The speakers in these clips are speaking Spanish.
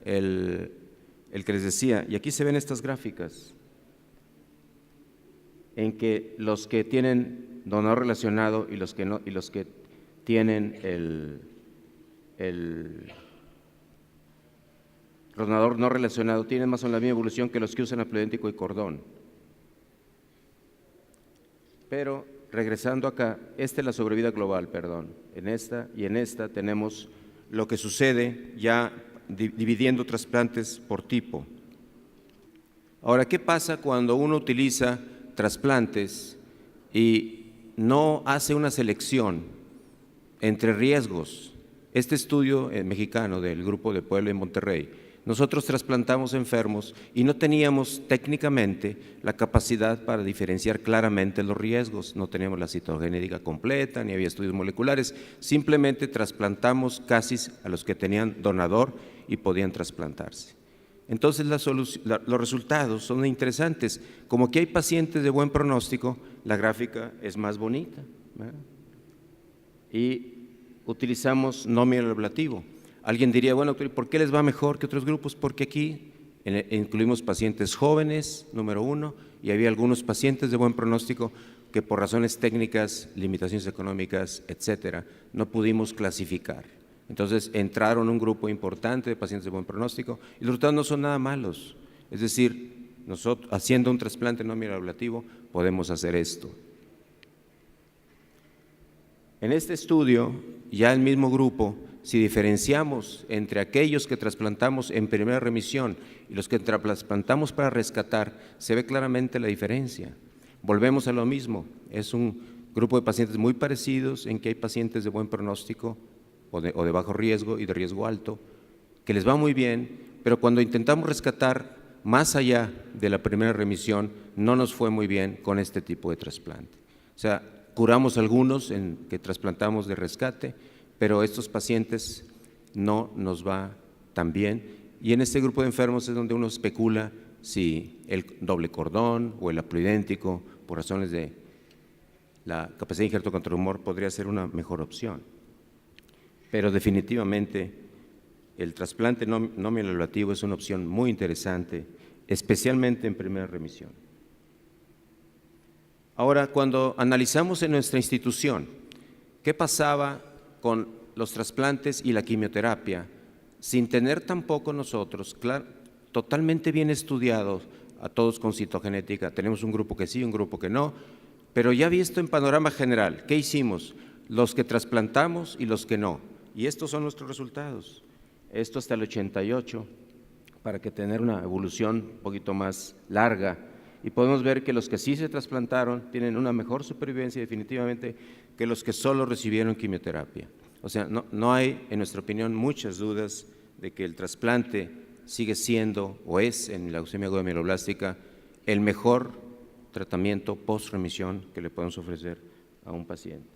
el que les decía, y aquí se ven estas gráficas, en que los que tienen donador relacionado y los que no, y los que tienen el donador no relacionado tienen más o menos la misma evolución que los que usan haploidéntico y cordón. Pero regresando acá, esta es la sobrevida global, perdón, en esta y en esta tenemos lo que sucede ya dividiendo trasplantes por tipo. Ahora, ¿qué pasa cuando uno utiliza trasplantes y no hace una selección entre riesgos? Este estudio mexicano del Grupo de Puebla en Monterrey, nosotros trasplantamos enfermos y no teníamos técnicamente la capacidad para diferenciar claramente los riesgos, no teníamos la citogenética completa, ni había estudios moleculares, simplemente trasplantamos casi a los que tenían donador y podían trasplantarse. Entonces los resultados son interesantes, como que hay pacientes de buen pronóstico, la gráfica es más bonita, ¿verdad? Y utilizamos no mieloablativo. Alguien diría, bueno, ¿por qué les va mejor que otros grupos? Porque aquí incluimos pacientes jóvenes, número uno, y había algunos pacientes de buen pronóstico que por razones técnicas, limitaciones económicas, etcétera, no pudimos clasificar. Entonces entraron un grupo importante de pacientes de buen pronóstico y los resultados no son nada malos. Es decir, nosotros haciendo un trasplante no mieloablativo podemos hacer esto. En este estudio, ya el mismo grupo, si diferenciamos entre aquellos que trasplantamos en primera remisión y los que trasplantamos para rescatar, se ve claramente la diferencia. Volvemos a lo mismo, es un grupo de pacientes muy parecidos en que hay pacientes de buen pronóstico o de bajo riesgo y de riesgo alto, que les va muy bien, pero cuando intentamos rescatar más allá de la primera remisión, no nos fue muy bien con este tipo de trasplante. O sea, curamos algunos en que trasplantamos de rescate, pero estos pacientes no nos va tan bien. Y en este grupo de enfermos es donde uno especula si el doble cordón o el haploidéntico, por razones de la capacidad de injerto contra tumor, podría ser una mejor opción. Pero definitivamente el trasplante no mieloablativo es una opción muy interesante, especialmente en primera remisión. Ahora, cuando analizamos en nuestra institución qué pasaba con los trasplantes y la quimioterapia, sin tener tampoco nosotros totalmente bien estudiados a todos con citogenética, tenemos un grupo que sí, un grupo que no, pero ya visto en panorama general, ¿qué hicimos? Los que trasplantamos y los que no, y estos son nuestros resultados. Esto hasta el 88, para que tener una evolución un poquito más larga, y podemos ver que los que sí se trasplantaron tienen una mejor supervivencia definitivamente que los que solo recibieron quimioterapia. O sea, no hay, en nuestra opinión, muchas dudas de que el trasplante sigue siendo o es en la leucemia aguda mieloblástica el mejor tratamiento post-remisión que le podemos ofrecer a un paciente.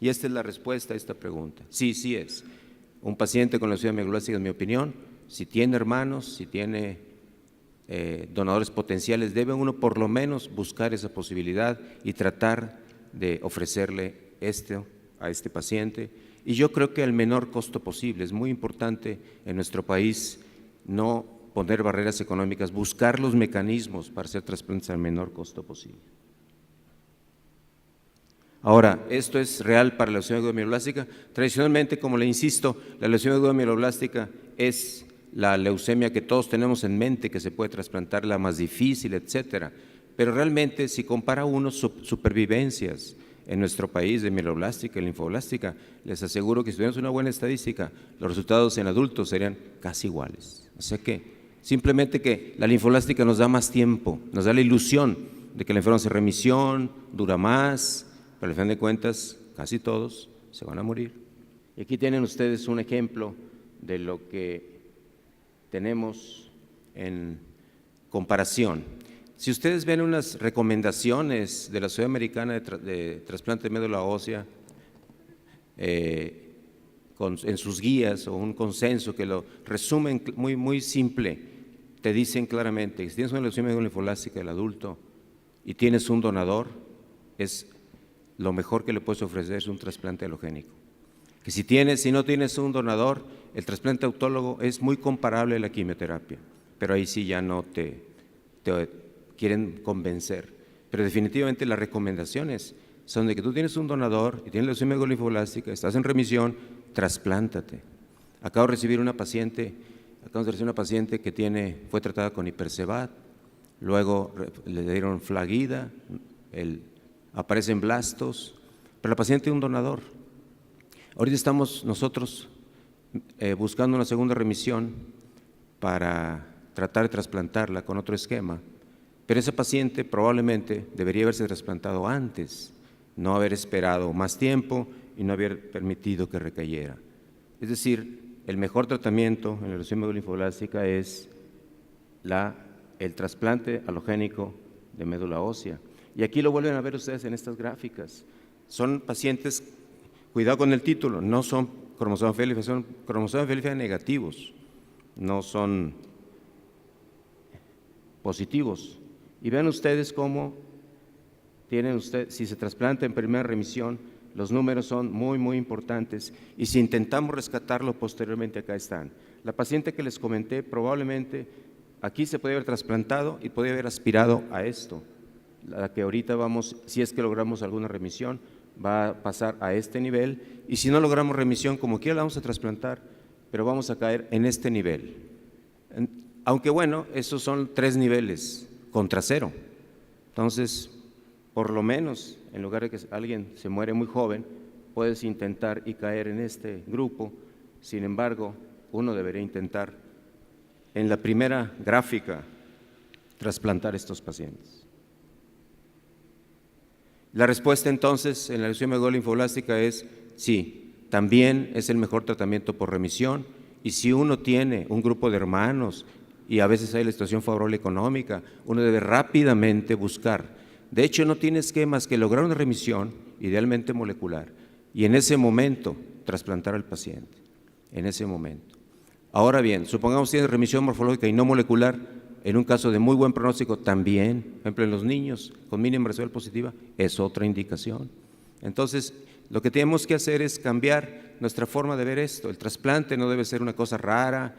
Y esta es la respuesta a esta pregunta. Sí, sí es. Un paciente con leucemia mieloblástica, en mi opinión, si tiene hermanos, si tiene donadores potenciales, debe uno por lo menos buscar esa posibilidad y tratar de ofrecerle esto a este paciente. Y yo creo que al menor costo posible. Es muy importante en nuestro país no poner barreras económicas, buscar los mecanismos para hacer trasplantes al menor costo posible. Ahora, ¿esto es real para la leucemia aguda mieloblástica? Tradicionalmente, como le insisto, la leucemia aguda mieloblástica es la leucemia que todos tenemos en mente, que se puede trasplantar, la más difícil, etcétera. Pero realmente, si compara uno supervivencias en nuestro país de mieloblástica y linfoblástica, les aseguro que si tuviéramos una buena estadística, los resultados en adultos serían casi iguales. O sea que, simplemente que la linfoblástica nos da más tiempo, nos da la ilusión de que el enfermo hace remisión, dura más, pero al fin de cuentas, casi todos se van a morir. Y aquí tienen ustedes un ejemplo de lo que tenemos en comparación. Si ustedes ven unas recomendaciones de la Sociedad Americana de Trasplante de Médula Ósea en sus guías o un consenso que lo resumen muy simple, te dicen claramente que si tienes una leucemia linfoblástica del adulto y tienes un donador, lo mejor que le puedes ofrecer es un trasplante halogénico. que si no tienes un donador, el trasplante autólogo es muy comparable a la quimioterapia, pero ahí sí ya no te quieren convencer. Pero definitivamente las recomendaciones son de que tú tienes un donador y tienes leucemia linfoblástica, estás en remisión, trasplántate. Acabo de recibir una paciente que fue tratada con Hipercevat, luego le dieron Flagida, aparecen blastos, pero la paciente tiene un donador. Ahorita estamos nosotros buscando una segunda remisión para tratar de trasplantarla con otro esquema, pero esa paciente probablemente debería haberse trasplantado antes, no haber esperado más tiempo y no haber permitido que recayera. Es decir, el mejor tratamiento en la leucemia linfoblástica es el trasplante alogénico de médula ósea. Y aquí lo vuelven a ver ustedes en estas gráficas. Son pacientes, cuidado con el título, no son cromosomas Felipe, son cromosomas Felipe negativos, no son positivos. Y vean ustedes cómo si se trasplanta en primera remisión, los números son muy, muy importantes, y si intentamos rescatarlo posteriormente, acá están. La paciente que les comenté, probablemente aquí se puede haber trasplantado y puede haber aspirado a esto. La que ahorita vamos, si es que logramos alguna remisión, va a pasar a este nivel, y si no logramos remisión, como quiera la vamos a trasplantar, pero vamos a caer en este nivel. Aunque bueno, esos son 3 niveles contra 0. Entonces, por lo menos, en lugar de que alguien se muere muy joven, puedes intentar y caer en este grupo. Sin embargo, uno debería intentar, en la primera gráfica, trasplantar estos pacientes. La respuesta entonces en la leucemia linfoblástica es sí, también es el mejor tratamiento por remisión, y si uno tiene un grupo de hermanos y a veces hay la situación favorable económica, uno debe rápidamente buscar. De hecho, no tienes que más que lograr una remisión, idealmente molecular, y en ese momento trasplantar al paciente, en ese momento. Ahora bien, supongamos que tienes remisión morfológica y no molecular, en un caso de muy buen pronóstico también, por ejemplo en los niños con mínima residual positiva, es otra indicación. Entonces, lo que tenemos que hacer es cambiar nuestra forma de ver esto. El trasplante no debe ser una cosa rara,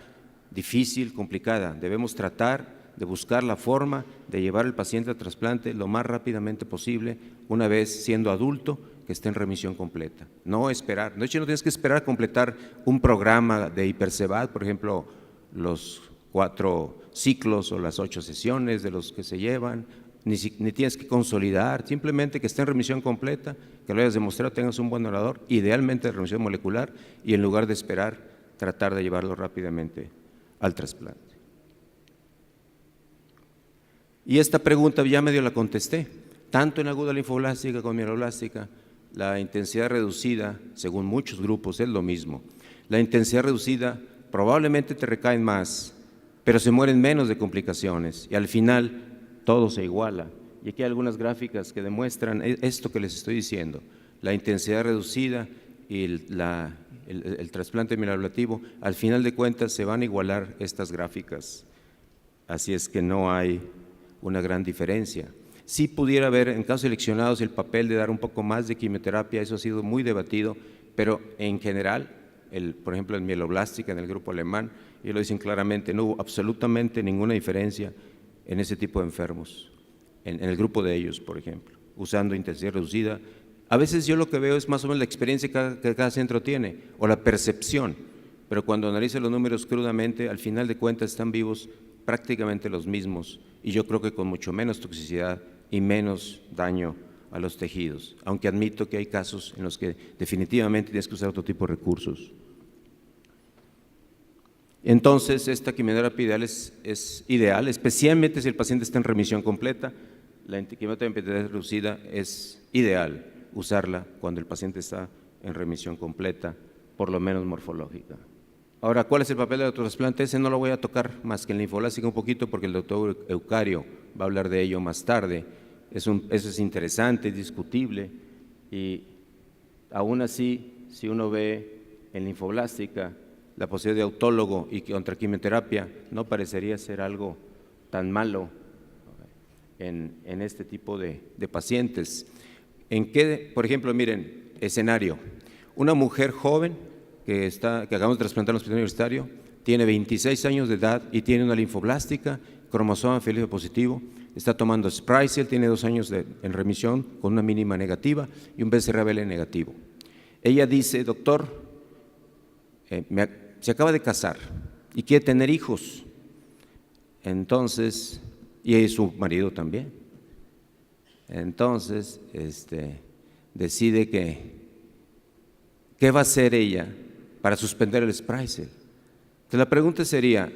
difícil, complicada. Debemos tratar de buscar la forma de llevar al paciente al trasplante lo más rápidamente posible, una vez siendo adulto, que esté en remisión completa. No esperar. De hecho, no tienes que esperar a completar un programa de Hipercevat, por ejemplo, los 4 ciclos o las 8 sesiones de los que se llevan, ni tienes que consolidar, simplemente que esté en remisión completa, que lo hayas demostrado, tengas un buen donador, idealmente de remisión molecular, y en lugar de esperar, tratar de llevarlo rápidamente al trasplante. Y esta pregunta ya medio la contesté, tanto en aguda linfoblástica como en mieloblástica, la intensidad reducida, según muchos grupos, es lo mismo. La intensidad reducida probablemente te recaen más, pero se mueren menos de complicaciones, y al final todo se iguala. Y aquí hay algunas gráficas que demuestran esto que les estoy diciendo. La intensidad reducida y el trasplante mieloablativo, al final de cuentas se van a igualar estas gráficas. Así es que no hay una gran diferencia. Sí pudiera haber, en casos seleccionados, el papel de dar un poco más de quimioterapia, eso ha sido muy debatido, pero en general, por ejemplo, en mieloblástica, en el grupo alemán, y lo dicen claramente, no hubo absolutamente ninguna diferencia en ese tipo de enfermos, en el grupo de ellos, por ejemplo, usando intensidad reducida. A veces yo lo que veo es más o menos la experiencia que cada centro tiene, o la percepción, pero cuando analizo los números crudamente, al final de cuentas están vivos prácticamente los mismos, y yo creo que con mucho menos toxicidad y menos daño a los tejidos, aunque admito que hay casos en los que definitivamente tienes que usar otro tipo de recursos. Entonces, esta quimioterapia ideal es ideal, especialmente si el paciente está en remisión completa. La quimioterapia reducida es ideal usarla cuando el paciente está en remisión completa, por lo menos morfológica. Ahora, ¿cuál es el papel del autotrasplante? Ese no lo voy a tocar más que en linfoblástica un poquito, porque el doctor Eucario va a hablar de ello más tarde. Eso es interesante, es discutible, y aún así, si uno ve en linfoblástica la posibilidad de autólogo y contra quimioterapia, no parecería ser algo tan malo en este tipo de pacientes. ¿En qué, por ejemplo, miren, escenario? Una mujer joven que acabamos de trasplantar en el hospital universitario, tiene 26 años de edad y tiene una linfoblástica, cromosoma felipe positivo, está tomando Sprycel, tiene 2 años en remisión con una mínima negativa y un BCR-ABL negativo. Ella dice: doctor, se acaba de casar y quiere tener hijos. Entonces, y su marido también. Entonces, decide ¿qué va a hacer ella para suspender el Sprycel? Entonces la pregunta sería: